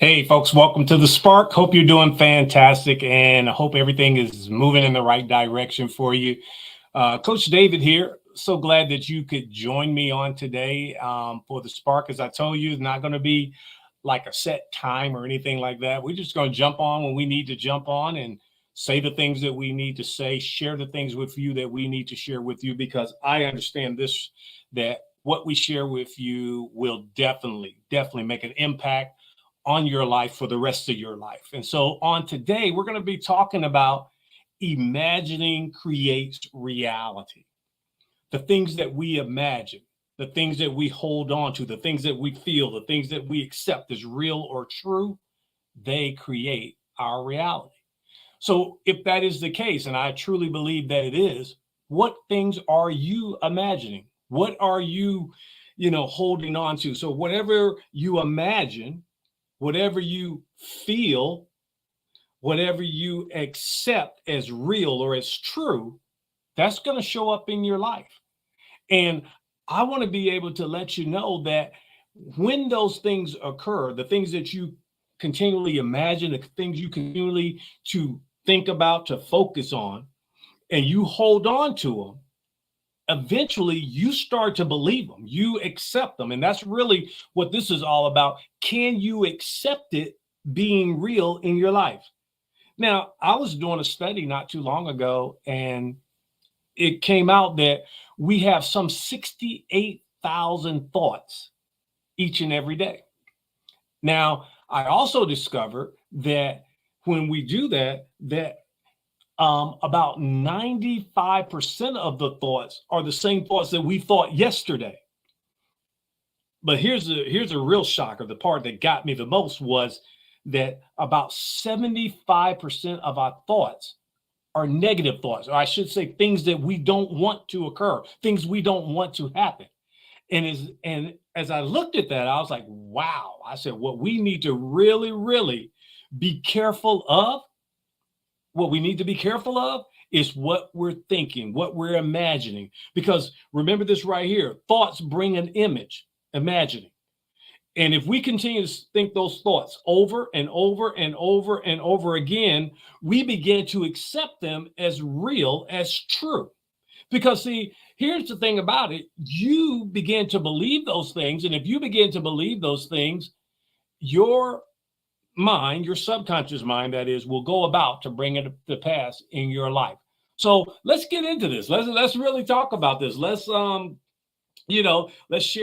Hey, folks, welcome to the Spark. Hope you're doing fantastic and I hope everything is moving in the right direction for you. Coach David here. So glad that you could join me on today for the Spark. As I told you, it's not going to be like a set time or anything like that. We're just going to jump on when we need to jump on and say the things that we need to say, share the things with you that we need to share with you, because I understand this, that what we share with you will definitely make an impact on your life for the rest of your life. And so on today, we're going to be talking about imagining creates reality. The things that we imagine, the things that we hold on to, the things that we feel, the things that we accept as real or true, they create our reality. So if that is the case, and I truly believe that it is, what things are you imagining? What are you, holding on to? So whatever you imagine, whatever you feel, whatever you accept as real or as true, that's going to show up in your life. And I want to be able to let you know that when those things occur, the things that you continually imagine, the things you continually to think about, to focus on, and you hold on to them, eventually you start to believe them, you accept them. And that's really what this is all about. Can you accept it being real in your life? Now, I was doing a study not too long ago, and it came out that we have some 68,000 thoughts each and every day. Now, I also discovered that when we do that, about 95% of the thoughts are the same thoughts that we thought yesterday. But here's a real shocker. The part that got me the most was that about 75% of our thoughts are negative thoughts, or I should say things that we don't want to occur, things we don't want to happen. And as I looked at that, I was like, wow. I said, what we need to really be careful of, what we need to be careful of is what we're thinking, what we're imagining. Because remember this right here, thoughts bring an image, imagining. And if we continue to think those thoughts over and over and over and over again, we begin to accept them as real, as true. Because see, here's the thing about it. You begin to believe those things. And if you begin to believe those things, your mind, your subconscious mind, that is, will go about to bring it to pass in your life. So let's get into this. Let's really talk about this. Let's share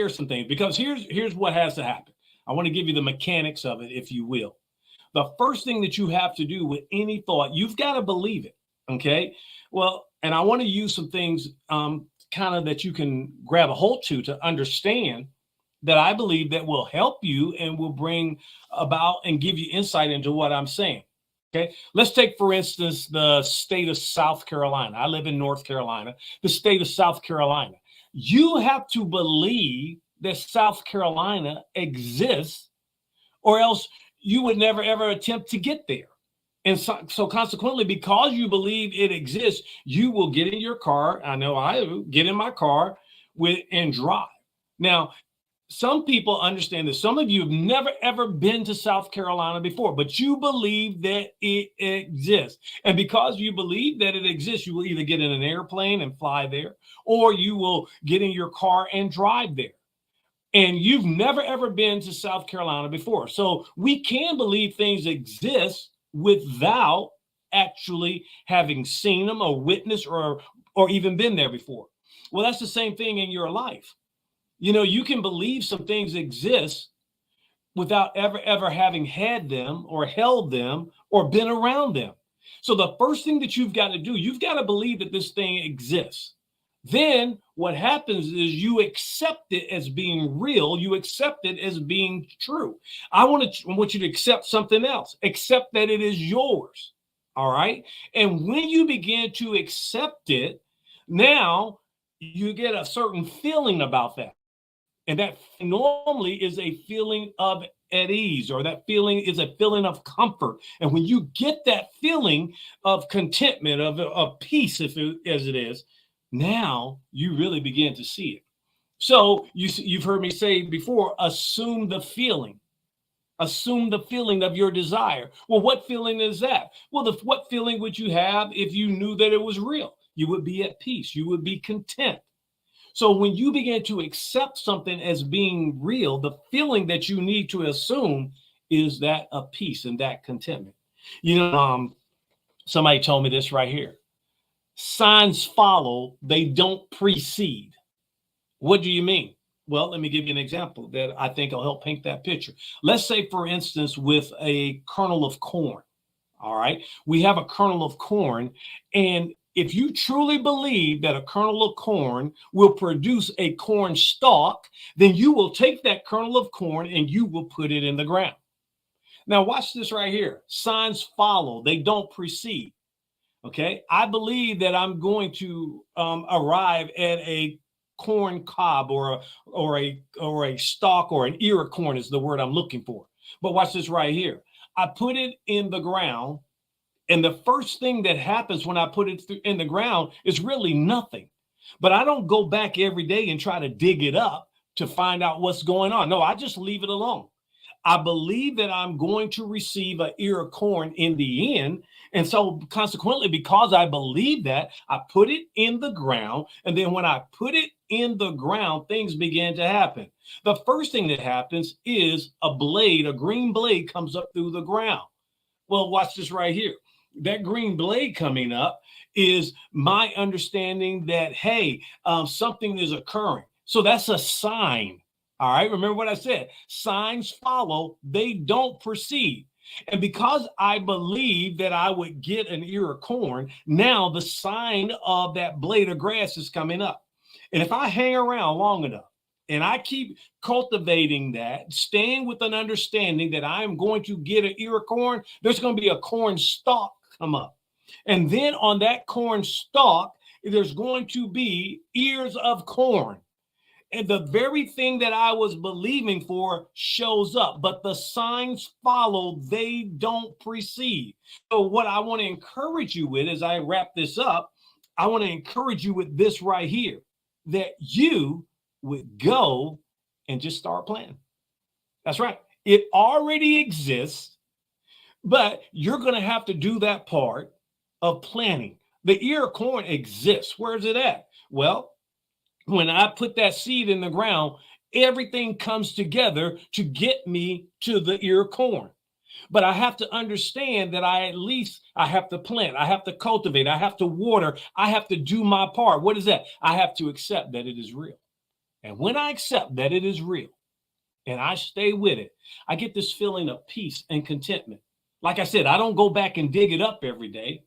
some things, because here's what has to happen. I want to give you the mechanics of it, if you will. The first thing that you have to do with any thought, you've got to believe it. Okay. Well, and I want to use some things kind of that you can grab a hold to understand that I believe that will help you and will bring about and give you insight into what I'm saying. Okay. Let's take, for instance, the state of South Carolina. I live in North Carolina, the state of South Carolina. You have to believe that South Carolina exists, or else you would never, ever attempt to get there. And so consequently, because you believe it exists, you will get in your car. I know I get in my car and drive. Now, some people understand this. Some of you have never, ever been to South Carolina before, but you believe that it exists. And because you believe that it exists, you will either get in an airplane and fly there, or you will get in your car and drive there. And you've never, ever been to South Carolina before. So we can believe things exist without actually having seen them or witnessed or even been there before. Well, that's the same thing in your life. You can believe some things exist without ever having had them or held them or been around them. So the first thing that you've got to do, you've got to believe that this thing exists. Then what happens is you accept it as being real. You accept it as being true. I want you to accept something else. Accept that it is yours. All right. And when you begin to accept it, now you get a certain feeling about that. And that normally is a feeling of at ease, or that feeling is a feeling of comfort. And when you get that feeling of contentment, of peace, as it is, now you really begin to see it. So you've heard me say before, assume the feeling. Assume the feeling of your desire. Well, what feeling is that? Well, what feeling would you have if you knew that it was real? You would be at peace. You would be content. So when you begin to accept something as being real, the feeling that you need to assume is that of peace and that contentment. Somebody told me this right here. Signs follow, they don't precede. What do you mean? Well, let me give you an example that I think will help paint that picture. Let's say, for instance, with a kernel of corn. All right. We have a kernel of corn. And if you truly believe that a kernel of corn will produce a corn stalk, then you will take that kernel of corn and you will put it in the ground. Now, watch this right here. Signs follow, they don't precede. Okay. I believe that I'm going to arrive at a corn cob or a stalk, or an ear of corn is the word I'm looking for. But watch this right here. I put it in the ground, and the first thing that happens when I put it in the ground is really nothing. But I don't go back every day and try to dig it up to find out what's going on. No, I just leave it alone. I believe that I'm going to receive an ear of corn in the end. And so consequently, because I believe that, I put it in the ground. And then when I put it in the ground, things begin to happen. The first thing that happens is a green blade comes up through the ground. Well, watch this right here. That green blade coming up is my understanding that, hey, something is occurring. So that's a sign. All right. Remember what I said. Signs follow, they don't precede. And because I believe that I would get an ear of corn, now the sign of that blade of grass is coming up. And if I hang around long enough and I keep cultivating that, staying with an understanding that I am going to get an ear of corn, there's going to be a corn stalk come up. And then on that corn stalk, there's going to be ears of corn. And the very thing that I was believing for shows up, but the signs follow, they don't precede. So what I want to encourage you with as I wrap this up, I want to encourage you with this right here, that you would go and just start planning. That's right. It already exists, but you're going to have to do that part of planning. The ear of corn exists. Where is it at? Well, when I put that seed in the ground, everything comes together to get me to the ear of corn. But I have to understand that I have to plant, I have to cultivate, I have to water, I have to do my part. What is that? I have to accept that it is real. And when I accept that it is real and I stay with it, I get this feeling of peace and contentment. Like I said, I don't go back and dig it up every day.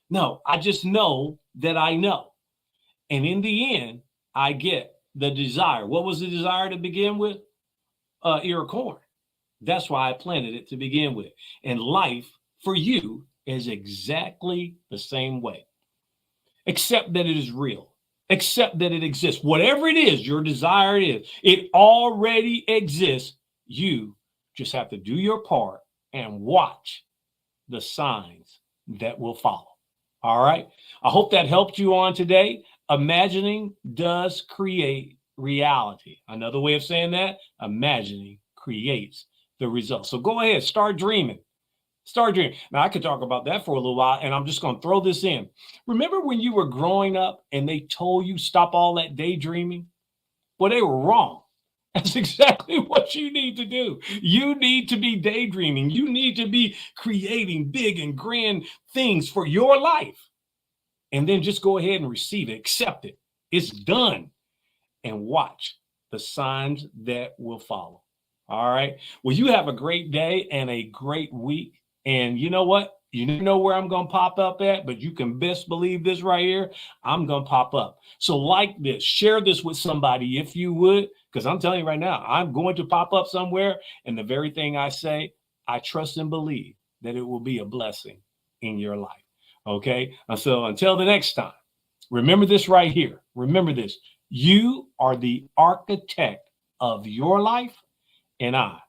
No, I just know that I know. And in the end, I get the desire. What was the desire to begin with? Ear of corn. That's why I planted it to begin with. And life for you is exactly the same way. Accept that it is real. Accept that it exists. Whatever it is, your desire is, it already exists. You just have to do your part and watch the signs that will follow. All right. I hope that helped you on today. Imagining does create reality. Another way of saying that, imagining creates the result. So go ahead, start dreaming. Start dreaming. Now, I could talk about that for a little while, and I'm just going to throw this in. Remember when you were growing up and they told you stop all that daydreaming? Well, they were wrong. That's exactly what you need to do. You need to be daydreaming. You need to be creating big and grand things for your life. And then just go ahead and receive it, accept it. It's done. And watch the signs that will follow. All right. Well, you have a great day and a great week. And you know what? You never know where I'm going to pop up at, but you can best believe this right here. I'm going to pop up. So like this, share this with somebody if you would, because I'm telling you right now, I'm going to pop up somewhere. And the very thing I say, I trust and believe that it will be a blessing in your life. Okay. And so until the next time, remember this right here. Remember this. You are the architect of your life, and I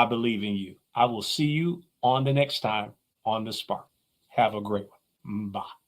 believe in you. I will see you on the next time on The Spark. Have a great one. Bye.